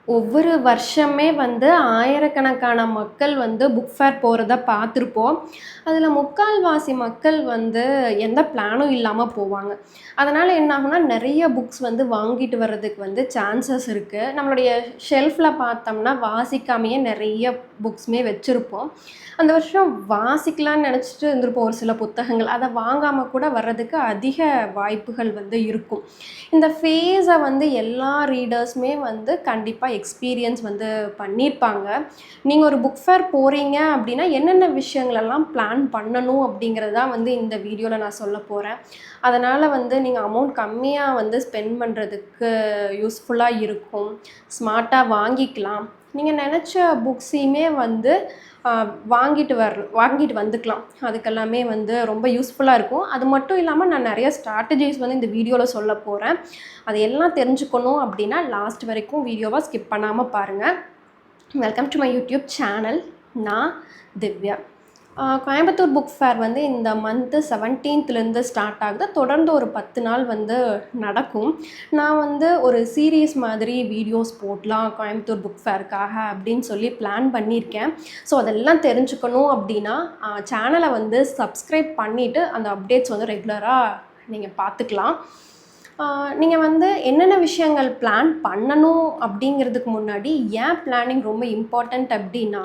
ஒவ்வொரு வருஷமே வந்து ஆயிரக்கணக்கான மக்கள் வந்து புக் ஃபேர் போறத பார்த்துருப்போம். அதில முக்கால்வாசி மக்கள் வந்து எந்த பிளானும் இல்லாம போவாங்க. அதனால என்ன ஆகும்னா, நெறைய புக்ஸ் வந்து வாங்கிட்டு வர்றதுக்கு வந்து சான்சஸ் இருக்கு. நம்மளுடைய ஷெல்ஃப்ல பார்த்தோம்னா, வாசிக்காமயே நெறைய புக்ஸுமே வச்சிருப்போம். அந்த வருஷம் வாசிக்கலான்னு நெனச்சிட்டு இருந்திருப்போம் ஒரு சில புத்தகங்கள். அத வாங்காம கூட வர்றதுக்கு அதிக வாய்ப்புகள் வந்து இருக்கும். இந்த ஃபேஸ வந்து எல்லா ரீடர்ஸுமே வந்து கண்டிப்பா எக்ஸ்பீரியன்ஸ் வந்து பண்ணியிருப்பாங்க. நீங்க ஒரு புக் ஃபேர் போறீங்க அப்டின்னா, என்னென்ன விஷயங்களெல்லாம் பிளான் பண்ணணும் அப்டிங்கிறது தான் வந்து இந்த வீடியோல நான் சொல்லப் போறேன். அதனால வந்து நீங்க அமௌண்ட் கம்மியா வந்து ஸ்பெண்ட் பண்றதுக்கு யூஸ்ஃபுல்லா இருக்கும். ஸ்மார்ட்டா வாங்கிக்கலாம். நீங்க நெனச்ச புக்ஸையுமே வந்து வாங்கிட்டு வந்துக்கலாம். அதுக்கெல்லாமே வந்து ரொம்ப யூஸ்ஃபுல்லா இருக்கும். அது மட்டும் இல்லாம நான் நெறைய ஸ்ட்ராட்டஜிஸ் வந்து இந்த வீடியோல சொல்லப் போறேன். அது எல்லாம் தெரிஞ்சுக்கணும் அப்டின்னா, லாஸ்ட் வரைக்கும் வீடியோவ ஸ்கிப் பண்ணாம பாருங்க. Welcome to my YouTube channel. நான் திவ்யா. கோயம்புத்தூர் புக் ஃபேர் வந்து இந்த மந்த்து 17லேருந்து ஸ்டார்ட் ஆகுது. தொடர்ந்து ஒரு 10 நாள் வந்து நடக்கும். நான் வந்து ஒரு சீரீஸ் மாதிரி வீடியோஸ் போடலாம் கோயம்புத்தூர் புக் ஃபேருக்காக அப்படின்னு சொல்லி பிளான் பண்ணியிருக்கேன். ஸோ அதெல்லாம் தெரிஞ்சுக்கணும் அப்படின்னா, சேனலை வந்து சப்ஸ்கிரைப் பண்ணிவிட்டு அந்த அப்டேட்ஸ் வந்து ரெகுலராக நீங்கள் பார்த்துக்கலாம். நீங்கள் வந்து என்னென்ன விஷயங்கள் பிளான் பண்ணணும் அப்படிங்கிறதுக்கு முன்னாடி, ஏன் பிளானிங் ரொம்ப இம்பார்ட்டண்ட் அப்படின்னா,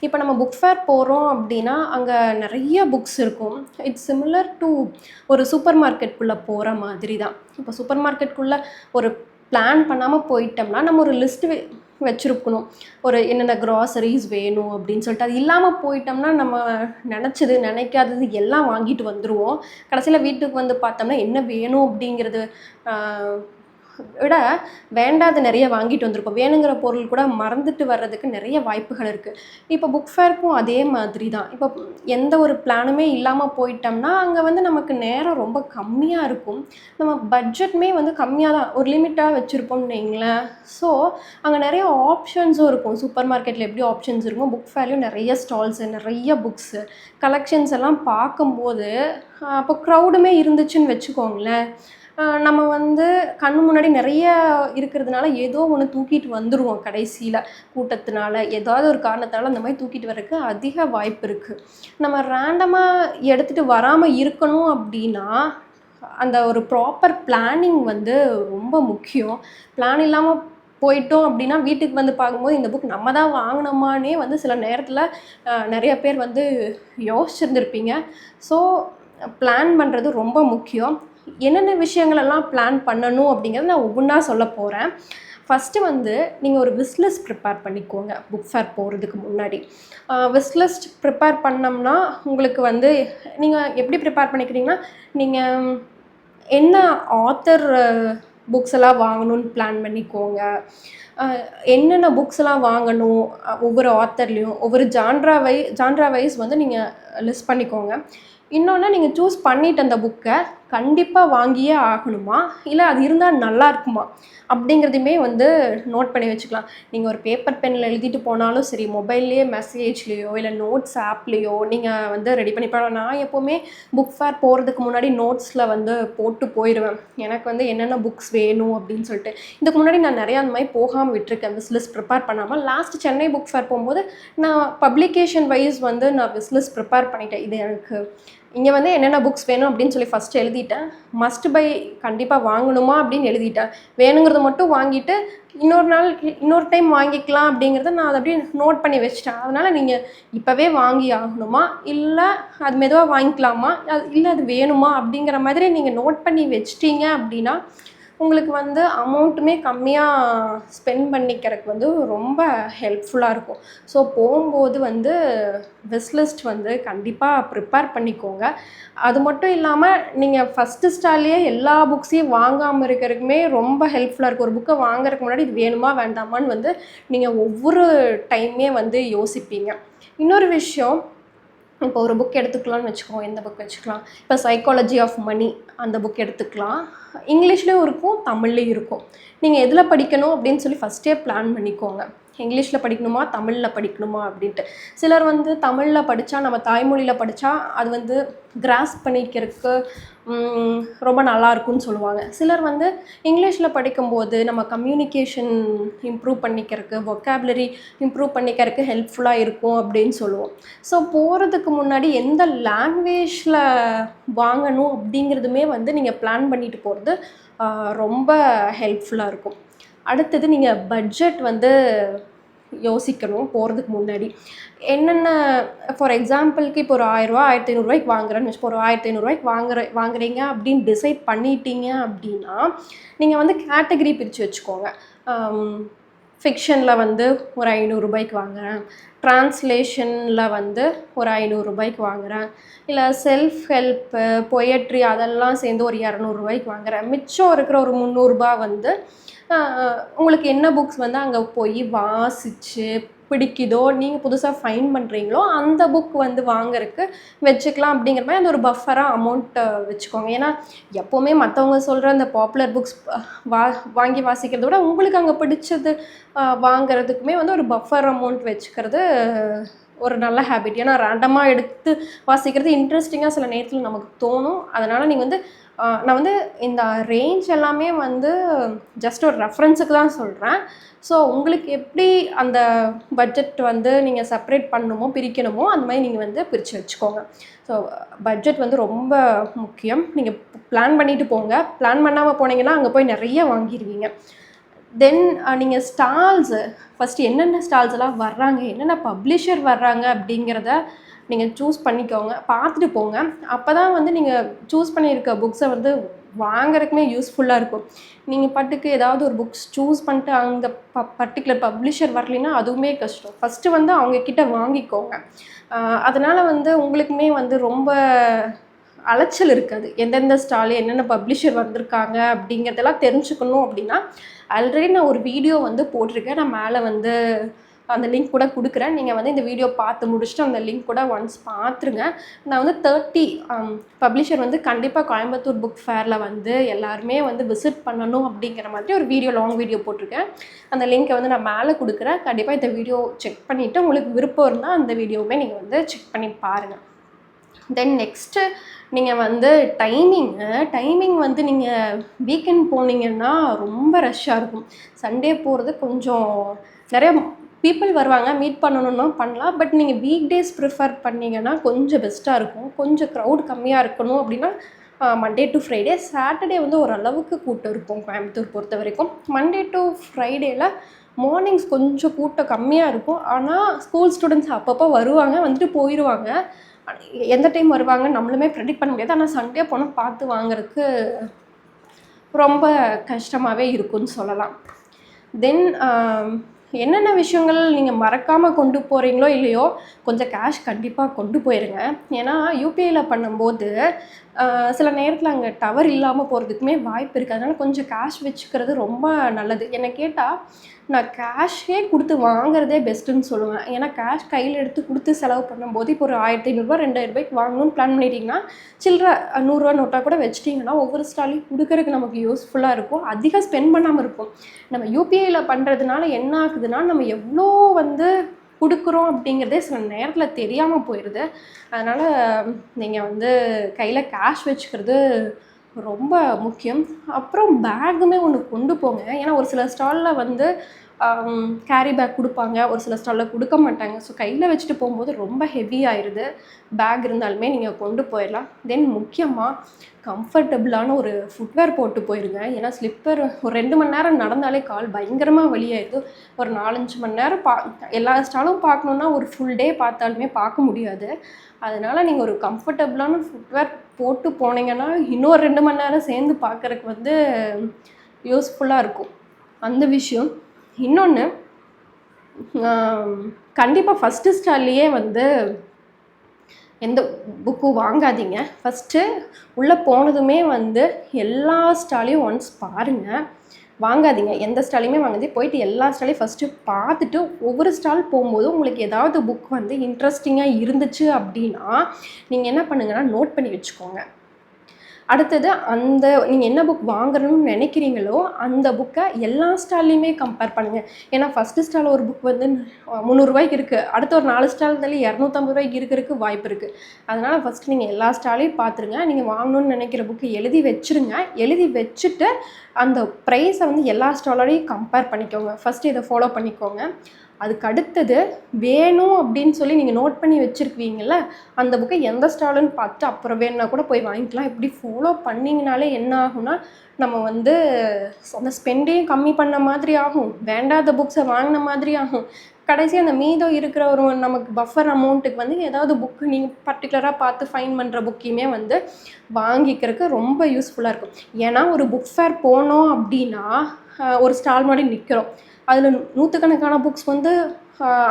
இப்போ நம்ம புக் ஃபேர் போகிறோம் அப்படின்னா, அங்கே நிறைய புக்ஸ் இருக்கும். இட்ஸ் சிமிலர் டு ஒரு சூப்பர் மார்க்கெட்குள்ளே போகிற மாதிரி தான். இப்போ சூப்பர் மார்க்கெட்குள்ளே ஒரு பிளான் பண்ணாமல் போயிட்டோம்னா, நம்ம ஒரு லிஸ்ட்டு வச்சுருக்கணும். ஒரு என்னென்ன க்ராசரிஸ் வேணும் அப்படின்னு சொல்லிட்டு. அது இல்லாமல் போயிட்டோம்னா, நம்ம நினைக்காதது எல்லாம் வாங்கிட்டு வந்துருவோம். கடைசியில் வீட்டுக்கு வந்து பார்த்தோம்னா, என்ன வேணும் அப்படிங்கிறது ஆ விட வேண்டாத நிறைய வாங்கிட்டு வந்திருப்போம். வேணுங்கிற பொருள் கூட மறந்துட்டு வர்றதுக்கு நிறைய வாய்ப்புகள் இருக்குது. இப்போ புக் ஃபேருக்கும் அதே மாதிரி தான். இப்போ எந்த ஒரு பிளானுமே இல்லாமல் போயிட்டோம்னா, அங்கே வந்து நமக்கு நேரம் ரொம்ப கம்மியாக இருக்கும். நம்ம பட்ஜெட்டுமே வந்து கம்மியாக தான் ஒரு லிமிட்டாக வச்சுருப்போம்னு வைங்களேன். ஸோ அங்கே நிறைய ஆப்ஷன்ஸும் இருக்கும். சூப்பர் மார்க்கெட்டில் எப்படி ஆப்ஷன்ஸ் இருக்கும், புக் ஃபேர்லேயும் நிறைய ஸ்டால்ஸு, நிறைய புக்ஸு, கலெக்ஷன்ஸ் எல்லாம் பார்க்கும்போது, அப்போ க்ரௌடுமே இருந்துச்சுன்னு வச்சுக்கோங்களேன், நம்ம வந்து கண்ணு முன்னாடி நிறைய இருக்கிறதுனால ஏதோ ஒன்று தூக்கிட்டு வந்துருவோம் கடைசியில். கூட்டத்தினால, ஏதாவது ஒரு காரணத்தினால அந்த மாதிரி தூக்கிட்டு வர்றதுக்கு அதிக வாய்ப்பு இருக்குது. நம்ம ரேண்டமாக எடுத்துகிட்டு வராமல் இருக்கணும் அப்படின்னா, அந்த ஒரு ப்ராப்பர் பிளானிங் வந்து ரொம்ப முக்கியம். பிளான் இல்லாமல் போயிட்டோம் அப்படின்னா, வீட்டுக்கு வந்து பார்க்கும்போது இந்த புக் நம்ம தான் வாங்கினோமான்னே வந்து சில நேரத்தில் நிறைய பேர் வந்து யோசிச்சிருந்துருப்பீங்க. ஸோ பிளான் பண்ணுறது ரொம்ப முக்கியம். என்னென்ன விஷயங்களெல்லாம் பிளான் பண்ணணும் அப்படிங்கிறத நான் ஒவ்வொன்றா சொல்லப் போகிறேன். ஃபஸ்ட்டு வந்து நீங்கள் ஒரு விஷ் லிஸ்ட் ப்ரிப்பேர் பண்ணிக்கோங்க புக் ஃபேர் போகிறதுக்கு முன்னாடி. விஷ் லிஸ்ட் ப்ரிப்பேர் பண்ணோம்னா, உங்களுக்கு வந்து நீங்கள் எப்படி ப்ரிப்பேர் பண்ணிக்கிறீங்கன்னா, நீங்கள் என்ன ஆத்தர் புக்ஸ் எல்லாம் வாங்கணும்னு பிளான் பண்ணிக்கோங்க. என்னென்ன புக்ஸ்லாம் வாங்கணும், ஒவ்வொரு ஆத்தர்லேயும் ஒவ்வொரு ஜான்ரா வைஸ் வந்து நீங்கள் லிஸ்ட் பண்ணிக்கோங்க. இன்னொன்று, நீங்கள் சூஸ் பண்ணிவிட்டு அந்த புக்கை கண்டிப்பாக வாங்கியே ஆகணுமா, இல்லை அது இருந்தால் நல்லா இருக்குமா அப்படிங்கிறதையுமே வந்து நோட் பண்ணி வச்சுக்கலாம். நீங்கள் ஒரு பேப்பர் பென்னில் எழுதிட்டு போனாலும் சரி, மொபைல்லையே மெசேஜ்லேயோ இல்லை நோட்ஸ் ஆப்லேயோ நீங்கள் வந்து ரெடி பண்ணி போகலாம். நான் எப்போவுமே புக் ஃபேர் போகிறதுக்கு முன்னாடி நோட்ஸில் வந்து போட்டு போயிடுவேன். எனக்கு வந்து என்னென்ன புக்ஸ் வேணும் அப்படின்னு சொல்லிட்டு. இதுக்கு முன்னாடி நான் நிறையா அந்த மாதிரி போகாமல் விட்டுருக்கேன், விஸ் லிஸ்ட் ப்ரிப்பேர் பண்ணாமல். லாஸ்ட் சென்னை புக் ஃபேர் போகும்போது நான் பப்ளிகேஷன் வைஸ் வந்து நான் விஸ் லிஸ்ட் ப்ரிப்பேர் பண்ணிட்டேன். இது எனக்கு இங்கே வந்து என்னென்ன புக்ஸ் வேணும் அப்படின்னு சொல்லி ஃபஸ்ட்டு எழுதிட்டேன். மஸ்ட் பை கண்டிப்பாக வாங்கணுமா அப்படின்னு எழுதிட்டேன். வேணுங்கிறத மட்டும் வாங்கிட்டு இன்னொரு டைம் வாங்கிக்கலாம் அப்படிங்கிறத நான் அதை அப்படியே நோட் பண்ணி வச்சுட்டேன். அதனால் நீங்கள் இப்போவே வாங்கி ஆகணுமா, இல்லை அது மெதுவாக வாங்கிக்கலாமா, இல்லை அது வேணுமா அப்படிங்கிற மாதிரி நீங்கள் நோட் பண்ணி வச்சிட்டீங்க அப்படின்னா, உங்களுக்கு வந்து அமௌண்ட்டுமே கம்மியாக ஸ்பெண்ட் பண்ணிக்கிறதுக்கு வந்து ரொம்ப ஹெல்ப்ஃபுல்லாக இருக்கும். ஸோ போகும்போது வந்து விஸ் லிஸ்ட் வந்து கண்டிப்பாக ப்ரிப்பேர் பண்ணிக்கோங்க. அது மட்டும் இல்லாமல் நீங்கள் ஃபஸ்ட்டு ஸ்டால்லேயே எல்லா புக்ஸையும் வாங்காமல் இருக்கிறதுக்குமே ரொம்ப ஹெல்ப்ஃபுல்லாக இருக்கும். ஒரு புக்கை வாங்குறதுக்கு முன்னாடி இது வேணுமா வேண்டாமான்னு வந்து நீங்கள் ஒவ்வொரு டைமே வந்து யோசிப்பீங்க. இன்னொரு விஷயம், இப்போ ஒரு புக் எடுத்துக்கலாம்னு வச்சுக்கோங்க. எந்த புக் வச்சுக்கலாம், இப்போ சைக்காலஜி ஆஃப் மனி அந்த புக் எடுத்துக்கலாம். இங்கிலீஷ்லேயும் இருக்கும், தமிழ்லேயும் இருக்கும். நீங்கள் எதில் படிக்கணும் அப்படின்னு சொல்லி ஃபஸ்ட்டே பிளான் பண்ணிக்கோங்க. இங்கிலீஷில் படிக்கணுமா தமிழில் படிக்கணுமா அப்படின்ட்டு. சிலர் வந்து தமிழில் படித்தா நம்ம தாய்மொழியில் படித்தா அது வந்து கிராஸ்ப் பண்ணிக்கிறதுக்கு ரொம்ப நல்லாயிருக்கும்னு சொல்லுவாங்க. சிலர் வந்து இங்கிலீஷில் படிக்கும்போது நம்ம கம்யூனிகேஷன் இம்ப்ரூவ் பண்ணிக்கிறதுக்கு வொக்காபுலரி இம்ப்ரூவ் பண்ணிக்கிறதுக்கு ஹெல்ப்ஃபுல்லாக இருக்கும் அப்படின்னு சொல்லுவோம். ஸோ போகிறதுக்கு முன்னாடி எந்த லாங்குவேஜில் வாங்கணும் அப்படிங்கிறதுமே வந்து நீங்கள் பிளான் பண்ணிட்டு போகிறது ரொம்ப ஹெல்ப்ஃபுல்லாக இருக்கும். அடுத்தது நீங்கள் பட்ஜெட் வந்து யோசிக்கணும் போகிறதுக்கு முன்னாடி. என்னென்ன ஃபார் எக்ஸாம்பிளுக்கு இப்போ ஒரு ரூ. 1000 1500 வாங்குறேன்னு வச்சுக்கோ. ஒரு ரூ. 1500 வாங்குறீங்க அப்படின்னு டிசைட் பண்ணிட்டீங்க அப்படின்னா, நீங்கள் வந்து கேட்டகரி பிரித்து வச்சுக்கோங்க. ஃபிக்ஷனில் வந்து ஒரு ரூ. 500 வாங்குறேன், ட்ரான்ஸ்லேஷனில் வந்து ஒரு ரூ. 500 வாங்குறேன், இல்லை செல்ஃப் ஹெல்ப்பு பொயட்ரி அதெல்லாம் சேர்ந்து ஒரு ரூ. 200 வாங்குறேன். மிச்சம் இருக்கிற ஒரு ரூ. 300 வந்து உங்களுக்கு என்ன புக்ஸ் வந்து அங்கே போய் வாசித்து பிடிக்குதோ, நீங்கள் புதுசாக ஃபைண்ட் பண்ணுறீங்களோ அந்த புக் வந்து வாங்குறதுக்கு வச்சுக்கலாம். அப்படிங்கிற மாதிரி அந்த ஒரு பஃபராக அமௌண்ட்டை வச்சுக்கோங்க. ஏன்னா எப்போவுமே மற்றவங்க சொல்கிற அந்த பாப்புலர் புக்ஸ் வாங்கி வாசிக்கிறத விட உங்களுக்கு அங்கே பிடிச்சது வாங்குறதுக்குமே வந்து ஒரு பஃபர் அமௌண்ட் வச்சுக்கிறது ஒரு நல்ல ஹேபிட். ஏன்னா ரேண்டமாக எடுத்து வாசிக்கிறது இன்ட்ரெஸ்டிங்காக சில நேரத்தில் நமக்கு தோணும். அதனால் நீங்கள் வந்து நான் வந்து இந்த ரேஞ்ச் எல்லாமே வந்து ஜஸ்ட் ஒரு ரெஃபரன்ஸுக்கு தான் சொல்கிறேன். ஸோ உங்களுக்கு எப்படி அந்த பட்ஜெட் வந்து நீங்கள் செப்பரேட் பண்ணணுமோ பிரிக்கணுமோ அந்த மாதிரி நீங்கள் வந்து பிரித்து வச்சுக்கோங்க. ஸோ பட்ஜெட் வந்து ரொம்ப முக்கியம். நீங்கள் பிளான் பண்ணிவிட்டு போங்க. பிளான் பண்ணாமல் போனீங்கன்னா அங்கே போய் நிறைய வாங்கிடுவீங்க. தென் நீங்கள் ஸ்டால்ஸு ஃபஸ்ட்டு என்னென்ன ஸ்டால்ஸ் எல்லாம் வர்றாங்க, என்னென்ன பப்ளிஷர் வர்றாங்க அப்படிங்கிறத நீங்கள் சூஸ் பண்ணிக்கோங்க. பார்த்துட்டு போங்க. அப்போ தான் வந்து நீங்கள் சூஸ் பண்ணியிருக்க புக்ஸை வந்து வாங்குறதுக்குமே யூஸ்ஃபுல்லாக இருக்கும். நீங்கள் பாட்டுக்கு ஏதாவது ஒரு புக்ஸ் சூஸ் பண்ணிட்டு அந்த பர்டிகுலர் பப்ளிஷர் வரலைன்னா அதுவுமே கஷ்டம். ஃபஸ்ட்டு வந்து அவங்கக்கிட்ட வாங்கிக்கோங்க. அதனால் வந்து உங்களுக்குமே வந்து ரொம்ப அலைச்சல் இருக்காது. எந்தெந்த ஸ்டால் என்னென்ன பப்ளிஷர் வந்திருக்காங்க அப்படிங்கிறதெல்லாம் தெரிஞ்சுக்கணும் அப்படின்னா ஆல்ரெடி நான் ஒரு வீடியோ வந்து போட்டிருக்கேன். நான் மேலே வந்து அந்த லிங்க் கூட கொடுக்குறேன். நீங்கள் வந்து இந்த வீடியோ பார்த்து முடிச்சுட்டு அந்த லிங்க் கூட ஒன்ஸ் பார்த்துருங்க. நான் வந்து 30 பப்ளிஷர் வந்து கண்டிப்பாக கோயம்புத்தூர் புக் ஃபேரில் வந்து எல்லாருமே வந்து விசிட் பண்ணணும் அப்படிங்கிற மாதிரி ஒரு வீடியோ லாங் வீடியோ போட்டிருக்கேன். அந்த லிங்க்கை வந்து நான் மேலே கொடுக்குறேன். கண்டிப்பாக இந்த வீடியோ செக் பண்ணிவிட்டு உங்களுக்கு விருப்பம் இருந்தால் அந்த வீடியோவுமே நீங்கள் வந்து செக் பண்ணி பாருங்கள். தென் நெக்ஸ்ட்டு நீங்கள் வந்து டைமிங் வந்து நீங்கள் வீக்கெண்ட் போனீங்கன்னா ரொம்ப ரஷ்ஷாக இருக்கும். சண்டே போகிறது கொஞ்சம் நிறைய பீப்புள் வருவாங்க, மீட் பண்ணணுன்னா பண்ணலாம். பட் நீங்கள் வீக் டேஸ் ப்ரிஃபர் பண்ணிங்கன்னா கொஞ்சம் பெஸ்ட்டாக இருக்கும். கொஞ்சம் க்ரௌட் கம்மியாக இருக்கணும் அப்படின்னா மண்டே டு ஃப்ரைடே. சாட்டர்டே வந்து ஓரளவுக்கு கூட்டம் இருக்கும் கோயம்புத்தூர் பொறுத்த வரைக்கும். மண்டே டு ஃப்ரைடேயில் மார்னிங்ஸ் கொஞ்சம் கூட்டம் கம்மியாக இருக்கும். ஆனால் ஸ்கூல் ஸ்டூடெண்ட்ஸ் அப்பப்போ வருவாங்க, வந்துட்டு போயிடுவாங்க. எந்த டைம் வருவாங்கன்னு நம்மளுமே ப்ரெடிக்ட் பண்ண முடியாது. ஆனால் சண்டே போனால் பார்த்து வாங்குறதுக்கு ரொம்ப கஷ்டமாகவே இருக்குன்னு சொல்லலாம். தென் என்னென்ன விஷயங்கள் நீங்கள் மறக்காமல் கொண்டு போகிறீங்களோ இல்லையோ கொஞ்சம் கேஷ் கண்டிப்பாக கொண்டு போயிருங்க. ஏன்னா யூபிஐயில் பண்ணும்போது சில நேரத்தில் அங்கே டவர் இல்லாமல் போகிறதுக்குமே வாய்ப்பு இருக்குது. அதனால் கொஞ்சம் கேஷ் வச்சுக்கிறது ரொம்ப நல்லது. என்னை கேட்டால் நான் கேஷே கொடுத்து வாங்குறதே பெஸ்ட்டுன்னு சொல்லுவேன். ஏன்னா கேஷ் கையில் எடுத்து கொடுத்து செலவு பண்ணும்போது இப்போ ஒரு 1500 2000 வாங்கணும்னு பிளான் பண்ணிட்டீங்கன்னா சில்லற 100 நோட்டாக கூட வச்சிட்டிங்கன்னா ஒவ்வொரு ஸ்டாலையும் கொடுக்கறதுக்கு நமக்கு யூஸ்ஃபுல்லாக இருக்கும். அதிகம் ஸ்பெண்ட் பண்ணாமல் இருக்கும். நம்ம யூபிஐயில் பண்ணுறதுனால என்ன ஆகுதுன்னா நம்ம எவ்வளோ வந்து கொடுக்குறோம் அப்படிங்கிறதே சில நேரத்தில் தெரியாமல் போயிடுது. அதனால் நீங்கள் வந்து கையில் கேஷ் வச்சுக்கிறது ரொம்ப முக்கியம். அப்புறம் பேக்குமே ஒன்று கொண்டு போங்க. ஏன்னா ஒரு சில ஸ்டாலில் வந்து கேரி பேக் கொடுப்பாங்க, ஒரு சில ஸ்டாலில் கொடுக்க மாட்டாங்க. ஸோ கையில் வச்சுட்டு போகும்போது ரொம்ப ஹெவி ஆயிடுது. பேக் இருந்தாலுமே நீங்கள் கொண்டு போயிடலாம். தென் முக்கியமாக கம்ஃபர்டபுளான ஒரு ஃபுட்வேர் போட்டு போயிடுங்க. ஏன்னா ஸ்லிப்பர் ஒரு 2 மணி நேரம் நடந்தாலே கால் பயங்கரமாக வலியாயிடுது. ஒரு 4-5 மணி நேரம் எல்லா ஸ்டாலும் பார்க்கணுன்னா ஒரு ஃபுல் டே பார்த்தாலுமே பார்க்க முடியாது. அதனால் நீங்கள் ஒரு கம்ஃபர்டபுளான ஃபுட்வேர் போட்டு போனீங்கன்னா இன்னொரு 2 மணி நேரம் சேர்ந்து பார்க்குறதுக்கு வந்து யூஸ்ஃபுல்லாக இருக்கும். அந்த விஷயம். இன்னொன்று கண்டிப்பாக ஃபஸ்ட்டு ஸ்டால்லையே வந்து எந்த புக்கும் வாங்காதீங்க. ஃபஸ்ட்டு உள்ளே போனதுமே வந்து எல்லா ஸ்டாலையும் ஒன்ஸ் பாருங்கள். வாங்காதீங்க, எந்த ஸ்டாலையுமே வாங்காதீங்க. போயிட்டு எல்லா ஸ்டாலையும் ஃபஸ்ட்டு பார்த்துட்டு ஒவ்வொரு ஸ்டால் போகும்போது உங்களுக்கு ஏதாவது புக் வந்து இன்ட்ரெஸ்டிங்காக இருந்துச்சு அப்படின்னா நீங்கள் என்ன பண்ணுங்கன்னா நோட் பண்ணி வச்சுக்கோங்க. அடுத்தது அந்த நீங்கள் என்ன புக் வாங்கணும்னு நினைக்கிறீங்களோ அந்த புக்கை எல்லா ஸ்டால்லையுமே கம்பேர் பண்ணுங்கள். ஏன்னா ஃபஸ்ட்டு ஸ்டால் ஒரு புக் வந்து ₹300 இருக்குது, அடுத்த ஒரு 4 ஸ்டால் தள்ளி ₹250 இருக்கிறதுக்கு வாய்ப்பு இருக்குது. அதனால் ஃபஸ்ட்டு நீங்கள் எல்லா ஸ்டாலையும் பார்த்துருங்க. நீங்கள் வாங்கணும்னு நினைக்கிற புக்கு எழுதி வச்சுருங்க. எழுதி வச்சுட்டு அந்த ப்ரைஸை வந்து எல்லா ஸ்டாலோடையும் கம்பேர் பண்ணிக்கோங்க. ஃபஸ்ட்டு இதை ஃபாலோ பண்ணிக்கோங்க. அதுக்கு அடுத்தது வேணும் அப்படின்னு சொல்லி நீங்கள் நோட் பண்ணி வச்சுருக்குவீங்கள்ல, அந்த புக்கை எந்த ஸ்டாலுன்னு பார்த்துட்டு அப்புறம் வேணுன்னா கூட போய் வாங்கிக்கலாம். இப்படி ஃபாலோ பண்ணிங்கனாலே என்ன ஆகும்னா, நம்ம வந்து அந்த ஸ்பெண்டையும் கம்மி பண்ண மாதிரி ஆகும், வேண்டாத புக்ஸை வாங்கின மாதிரி ஆகும். கடைசி அந்த மீதம் இருக்கிற ஒரு நமக்கு பஃபர் அமௌண்ட்டுக்கு வந்து ஏதாவது புக்கு நீங்கள் பர்டிகுலராக பார்த்து ஃபைன் பண்ணுற புக்கையுமே வந்து வாங்கிக்கிறதுக்கு ரொம்ப யூஸ்ஃபுல்லாக இருக்கும். ஏன்னா ஒரு புக் ஃபேர் போனோம் அப்படின்னா ஒரு ஸ்டால் மாதிரி நிற்கிறோம், அதில் நூற்றுக்கணக்கான புக்ஸ் வந்து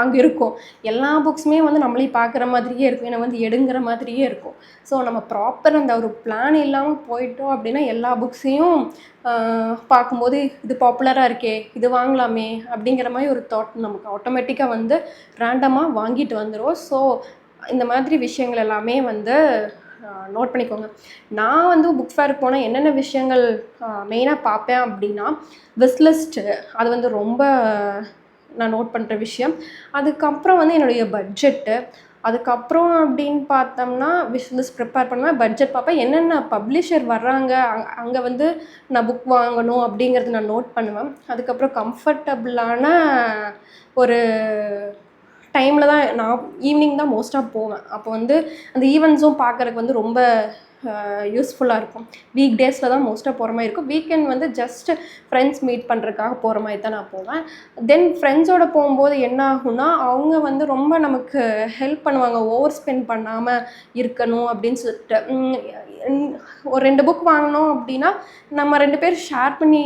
அங்கே இருக்கும். எல்லா புக்ஸுமே வந்து நம்மளே பார்க்குற மாதிரியே இருக்கும், ஏன்னா வந்து எடுங்கிற மாதிரியே இருக்கும். ஸோ நம்ம ப்ராப்பர் அந்த ஒரு பிளான் இல்லாமல் போயிட்டோம் அப்படின்னா எல்லா புக்ஸையும் பார்க்கும்போது இது பாப்புலராக இருக்கே, இது வாங்கலாமே அப்படிங்கிற மாதிரி ஒரு தாட் நமக்கு ஆட்டோமேட்டிக்காக வந்து ரேண்டமாக வாங்கிட்டு வந்துடும். ஸோ இந்த மாதிரி விஷயங்கள் எல்லாமே வந்து நோட் பண்ணிக்கோங்க. நான் வந்து புக் ஃபேருக்கு போனால் என்னென்ன விஷயங்கள் மெயினாக பார்ப்பேன் அப்படின்னா, விஸ்லிஸ்ட்டு அது வந்து ரொம்ப நான் நோட் பண்ணுற விஷயம். அதுக்கப்புறம் வந்து என்னுடைய பட்ஜெட்டு, அதுக்கப்புறம் அப்படின்னு பார்த்தோம்னா விஷ்லிஸ்ட் ப்ரிப்பேர் பண்ணுவேன், பட்ஜெட் பார்ப்பேன், என்னென்ன பப்ளிஷர் வர்றாங்க அங்கே வந்து நான் புக் வாங்கணும் அப்படிங்கிறது நான் நோட் பண்ணுவேன். அதுக்கப்புறம் கம்ஃபர்டபுளான ஒரு டைமில் தான் நான் ஈவினிங் தான் மோஸ்ட்டாக போவேன். அப்போ வந்து அந்த ஈவெண்ட்ஸும் பார்க்குறதுக்கு வந்து ரொம்ப யூஸ்ஃபுல்லாக இருக்கும். வீக் டேஸில் தான் மோஸ்ட்டாக போகிற மாதிரி இருக்கும். வீக்கெண்ட் வந்து ஜஸ்ட்டு ஃப்ரெண்ட்ஸ் மீட் பண்ணுறதுக்காக போகிற மாதிரி தான் நான் போவேன். தென் ஃப்ரெண்ட்ஸோடு போகும்போது என்ன ஆகும்னா, அவங்க வந்து ரொம்ப நமக்கு ஹெல்ப் பண்ணுவாங்க, ஓவர் ஸ்பெண்ட் பண்ணாமல் இருக்கணும் அப்படின்னு சொல்லிட்டு. ஒரு 2 புக் வாங்கினோம் அப்படின்னா நம்ம 2 பேர் ஷேர் பண்ணி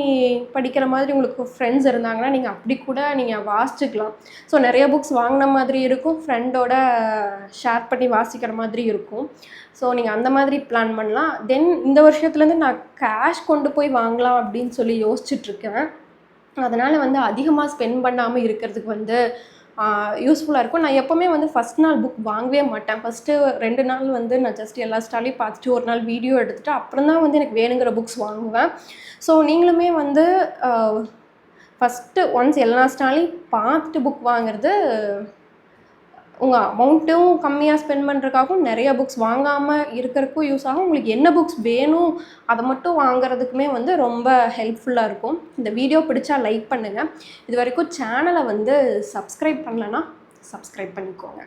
படிக்கிற மாதிரி உங்களுக்கு ஃப்ரெண்ட்ஸ் இருந்தாங்கன்னா நீங்கள் அப்படி கூட நீங்கள் வாசிச்சுக்கலாம். ஸோ நிறைய புக்ஸ் வாங்கின மாதிரி இருக்கும், ஃப்ரெண்டோட ஷேர் பண்ணி வாசிக்கிற மாதிரி இருக்கும். ஸோ நீங்கள் அந்த மாதிரி பிளான் பண்ணலாம். தென் இந்த வருஷத்துலேருந்து நான் கேஷ் கொண்டு போய் வாங்கலாம் அப்படின்னு சொல்லி யோசிச்சுட்ருக்கேன். அதனால் வந்து அதிகமாக ஸ்பெண்ட் பண்ணாமல் இருக்கிறதுக்கு வந்து யூஸ்ஃபுல்லாக இருக்கும். நான் எப்போவுமே வந்து ஃபஸ்ட் நாள் புக் வாங்கவே மாட்டேன். ஃபஸ்ட்டு 2 நாள் வந்து நான் ஜஸ்ட் எல்லா ஸ்டாலையும் பார்த்துட்டு ஒரு நாள் வீடியோ எடுத்துகிட்டு அப்புறம் தான் வந்து எனக்கு வேணுங்கிற புக்ஸ் வாங்குவேன். ஸோ நீங்களுமே வந்து ஃபஸ்ட்டு ஒன்ஸ் எல்லா ஸ்டாலையும் பார்த்துட்டு புக் வாங்குறது உங்கள் அமௌண்ட்டும் கம்மியாக ஸ்பெண்ட் பண்ணுறதுக்காகவும், நிறைய புக்ஸ் வாங்காமல் இருக்கிறதுக்கும் யூஸ் ஆகும். உங்களுக்கு என்ன புக்ஸ் வேணும் அதை மட்டும் வாங்குறதுக்குமே வந்து ரொம்ப ஹெல்ப்ஃபுல்லாக இருக்கும். இந்த வீடியோ பிடிச்சா லைக் பண்ணுங்கள். இது வரைக்கும் சேனலை வந்து சப்ஸ்கிரைப் பண்ணலைன்னா சப்ஸ்கிரைப் பண்ணிக்கோங்க.